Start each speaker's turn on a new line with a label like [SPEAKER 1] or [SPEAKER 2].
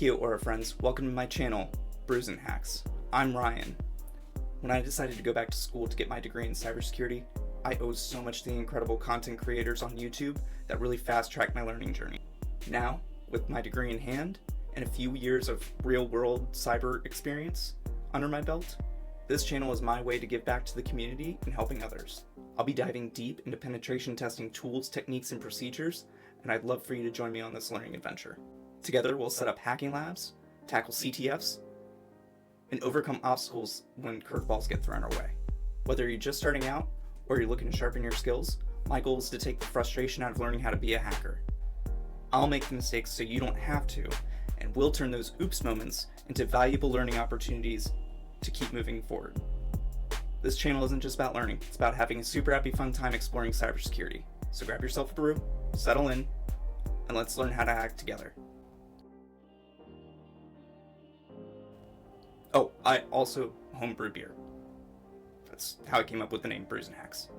[SPEAKER 1] Kia Aura friends, welcome to my channel, Brews and Hacks. I'm Ryan. When I decided to go back to school to get my degree in cybersecurity, I owe so much to the incredible content creators on YouTube that really fast-tracked my learning journey. Now, with my degree in hand and a few years of real-world cyber experience under my belt, this channel is my way to give back to the community and helping others. I'll be diving deep into penetration testing tools, techniques, and procedures, and I'd love for you to join me on this learning adventure. Together, we'll set up hacking labs, tackle CTFs, and overcome obstacles when curveballs get thrown our way. Whether you're just starting out or you're looking to sharpen your skills, my goal is to take the frustration out of learning how to be a hacker. I'll make the mistakes so you don't have to, and we'll turn those oops moments into valuable learning opportunities to keep moving forward. This channel isn't just about learning, it's about having a super happy fun time exploring cybersecurity. So grab yourself a brew, settle in, and let's learn how to hack together. Oh, I also homebrew beer. That's how I came up with the name Brews and Hacks.